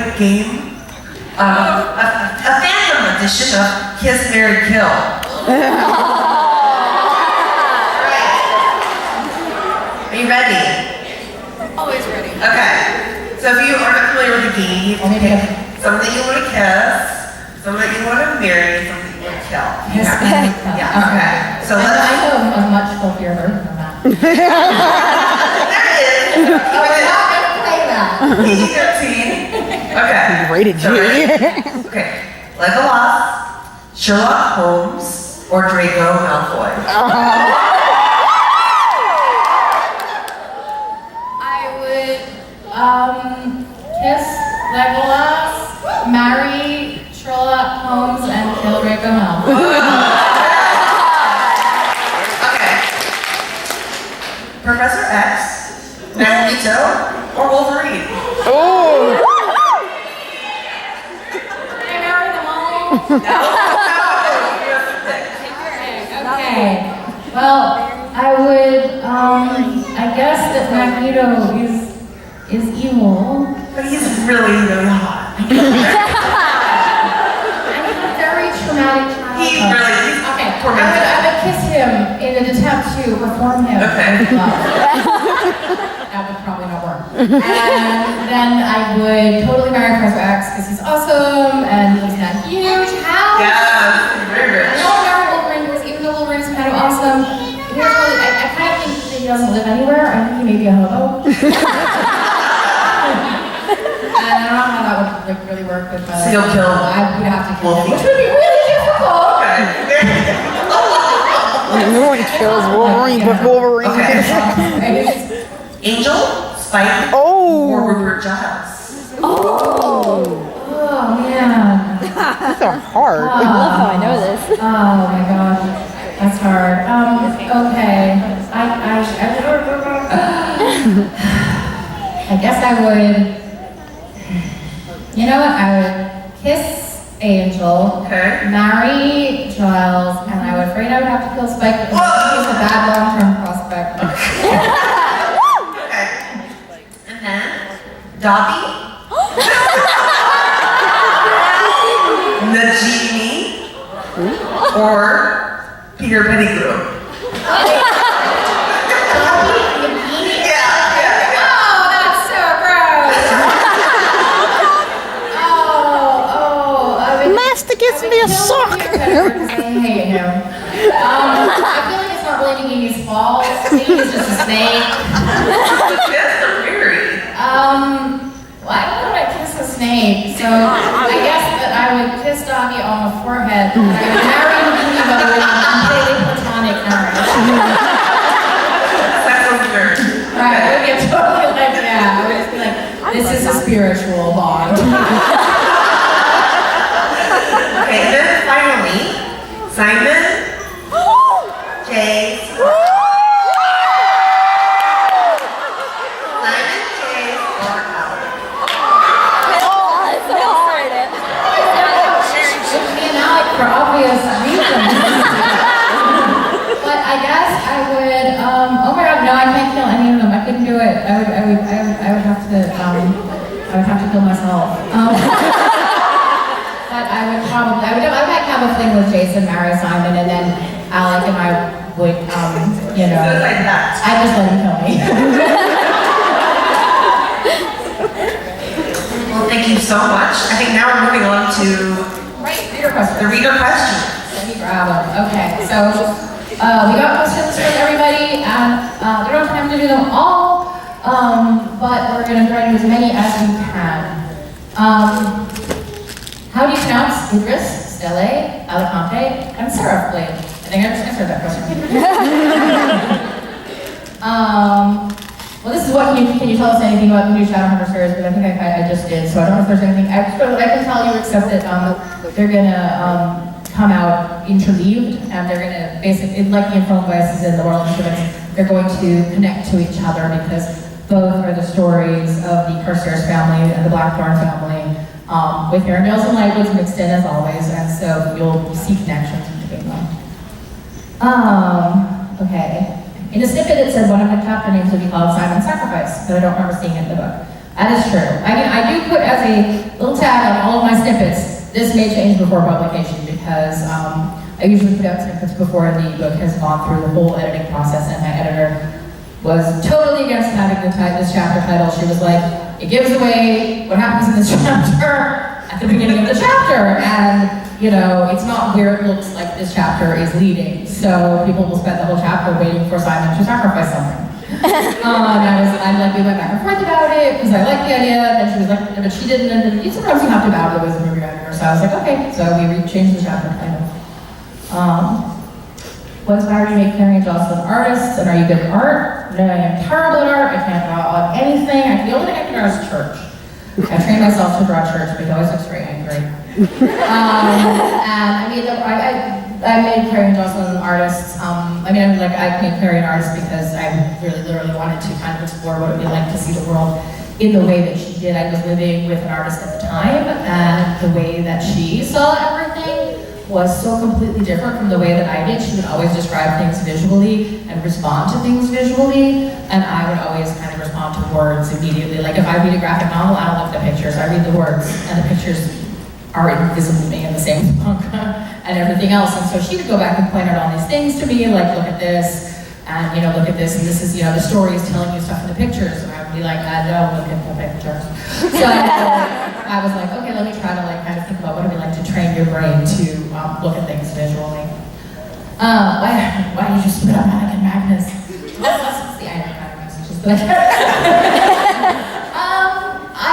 quick game. A Fandom edition of Kiss, Marry, Kill. Are you ready? Always ready. Okay. So if you aren't familiar with the game, you can pick someone that you want to kiss, someone that you want to marry, someone that you want to kill. Yes, Yeah. Okay. So let's. I know a much healthier version of that. There it is. Oh, we're not gonna play that. PG-13. Okay. Rated G. Okay. Legolas, Sherlock Holmes, or Draco Malfoy. I would kiss Legolas, marry Sherlock Holmes, and kill Draco Malfoy. Okay. Professor X, Magneto, or Wolverine. Oh. Can I marry them all? Okay. Well, I would. I guess that Magneto is evil. But he's really, really hot. And he's a very traumatic childhood. He's really, Okay. tormented. I would kiss him in an attempt to reform him. Okay. with love. That would probably not work. And then I would totally marry Professor X because he's awesome and he's got a huge house. Yeah, very rich. I don't marry Wolverine because even though Wolverine's kind of awesome, I kind of think that he doesn't live anywhere. I think he may be a hobo. And I don't know how that would like, really work with my So you'll kill I would have to kill him, Wolfie. which would be really difficult. No one kills Wolverine but Wolverine. Okay. Angel, Spike, Oh. or Rupert Giles. Oh man. These are hard. I love how I know this. Oh my gosh. That's hard. Okay. I guess I would. You know what? I would kiss Angel, Okay. marry Giles, and I would afraid I would have to kill Spike because he's a bad long-term prospect. Okay. And then Dobby, Nagini, or Peter Pettigrew. Oh, that's so gross. Master gets me a sock. I hate him. I feel like it's not really Nagini's fault. Maybe he's just a snake. That's a very. Why would I kiss a snake? So I guess that I would kiss Dobby on the forehead. And I would marry Nagini, but it would be completely platonic marriage. That was weird. Right, it would be totally like, yeah, I would just be like, this is a spiritual bond. Okay, and then finally, Simon, Jay, Simon, Jay, or Alex. Oh, it's so hard. Me and Alec for obvious reasons. But I guess I would, oh my god, no, I can't kill any of them. I couldn't do it. I would have to kill myself. But I would probably, I might have a thing with Jason, marry Simon, and then Alec and I would, you know, So it's like that. I just let him kill me. Well, thank you so much. I think now we're moving on to Right, reader questions. the reader questions. Let me grab them. Okay, so we got questions from everybody, and we don't have time to do them all, but we're going to try to do as many as we can. How do you pronounce Idris, Stelle, Alicante, and Seraph? I think I just answered that question. Well, this is what can you tell us anything about the new Shadowhunter series? Because I think I just did, so I don't know if there's anything extra that I can tell you except that they're gonna come out interleaved, and they're gonna basically, like the Infernal Voices in the World of Instruments, they're going to connect to each other because both are the stories of the Carstairs family and the Blackthorn family, with Arendelles and Lightwoods mixed in as always, and so you'll see connections between them. Okay. In a snippet it said one of the chapter names would be called Simon's Sacrifice, but I don't remember seeing it in the book. That is true. I mean, I do put as a little tag on all of my snippets, this may change before publication, because I usually put out snippets before the book has gone through the whole editing process, and my editor was totally against having this chapter title. She was like, it gives away what happens in this chapter at the beginning of the chapter, and you know, it's not where it looks like this chapter is leading. So people will spend the whole chapter waiting for Simon to sacrifice something. We went back and forth about it because I liked the idea, and she was like, but she didn't, and sometimes you have to battle it with the movie editor. So I was like, okay, so we changed the chapter title. What inspired you to make Clare and Jocelyn artists, and are you good at art? No, I am terrible at art. I can't draw on anything. The only thing I can draw is church. I trained myself to draw church, but it always looks very angry. And I mean, I made Clare and Jocelyn artists. I made Clare an artist because I really literally wanted to kind of explore what it would be like to see the world in the way that she did. I was living with an artist at the time, and the way that she saw everything was so completely different from the way that I did. She would always describe things visually and respond to things visually, and I would always kind of respond to words immediately. Like if I read a graphic novel, I don't look at the pictures, I read the words, and the pictures are invisible to me in the same book and everything else. And so she would go back and point out all these things to me, like look at this, and look at this, and this is, the story is telling you stuff in the pictures, and I would be like, I don't look at the pictures. So I was like, okay, let me try to kind of think about what it would be like to train your brain to look at things visually. Why did you just put up Anakin Magnus? That's the end of my messages. I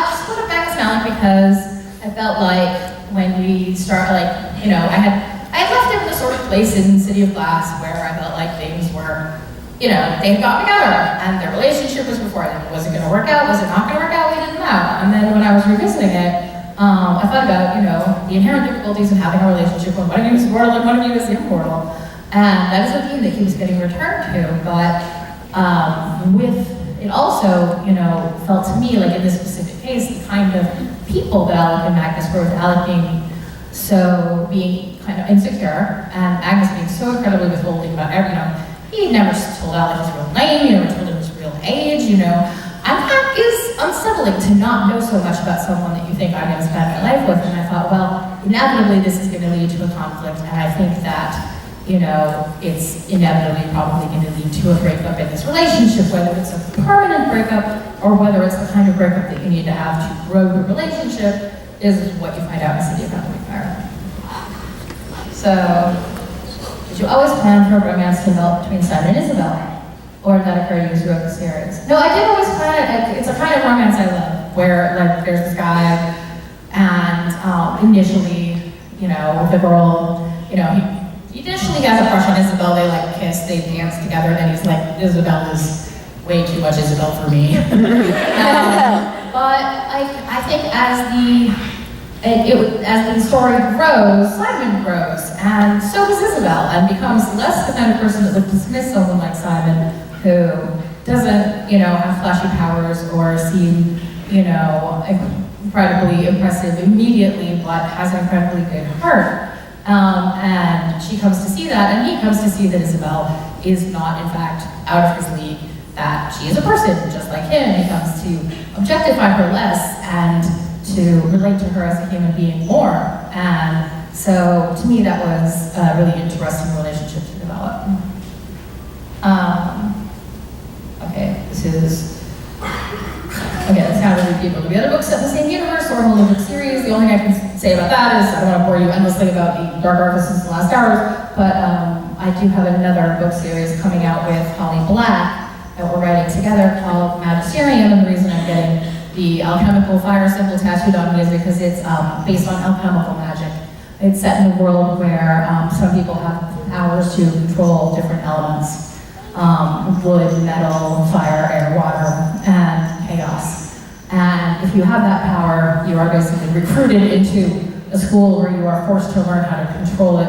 just put up Magnus Malin because I felt like when we start, I had left him in the sort of place in City of Glass where I felt like things were, they had gotten together, and their relationship was before them. Was it going to work out? Was it not going to work out? We didn't know. And then when I was revisiting it, I thought about, the inherent difficulties of having a relationship when one of you is mortal and one of you is immortal. And that is a theme that he was getting returned to, but it also, felt to me, like in this specific case, the kind of people that Alec and Magnus were, with Alec being kind of insecure, and Magnus being so incredibly withholding about everything. He never told Alec his real name, he never told him his real age, and that is unsettling to not know so much about someone that you think I'm going to spend my life with. And I thought, well, inevitably this is going to lead to a conflict, and I think that it's inevitably probably going to lead to a breakup in this relationship, whether it's a permanent breakup or whether it's the kind of breakup that you need to have to grow the relationship, is what you find out in City of Fire. So, did you always plan for a romance to develop between Simon and Isabel? Or did that occur to you as you wrote the series? No, I did always plan it. It's a kind of romance I love, where there's this guy, and initially, with the girl, he initially has a crush on Isabel. They kiss, they dance together, and then he's like, Isabel is way too much Isabel for me. But I think as the story grows, Simon grows, and so does Isabel, and becomes less the kind of person that would dismiss someone like Simon, who doesn't, have flashy powers or seem, incredibly impressive immediately, but has an incredibly good heart. And she comes to see that, and he comes to see that Isabel is not, in fact, out of his league, that she is a person just like him. He comes to objectify her less and to relate to her as a human being more. And so, to me, that was a really interesting relationship to develop. That's kind of a review of the other books set in the same universe or a whole book series. The only thing I can say about that is I don't want to bore you endlessly about the Dark Artists and the Last Hours, but I do have another book series coming out with Holly Black that we're writing together called Magisterium, and the reason I'm getting the alchemical fire symbol tattooed on me is because it's based on alchemical magic. It's set in a world where some people have powers to control different elements. Wood, metal, fire, air, water, and chaos. And if you have that power, you are basically recruited into a school where you are forced to learn how to control it.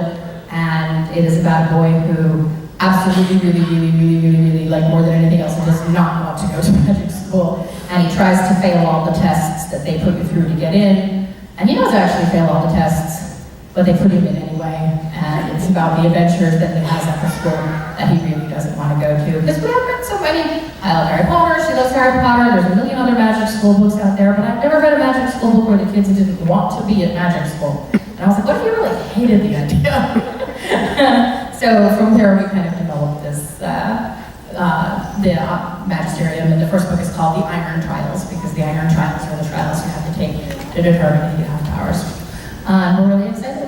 And it is about a boy who absolutely, really, like more than anything else, does not want to go to magic school. And he tries to fail all the tests that they put you through to get in. And he does actually fail all the tests, but they put him in anyway. And it's about the adventures that he has at the school that he really doesn't want to go to. Because we have So, I mean, I love Harry Potter, she loves Harry Potter, there's a million other magic school books out there, but I've never read a magic school book where the kids didn't want to be at magic school. And I was like, what if you really hated the idea? So from there we kind of developed this, the magisterium, and the first book is called The Iron Trials, because the Iron Trials are the trials you have to take to determine if you have powers. We're really excited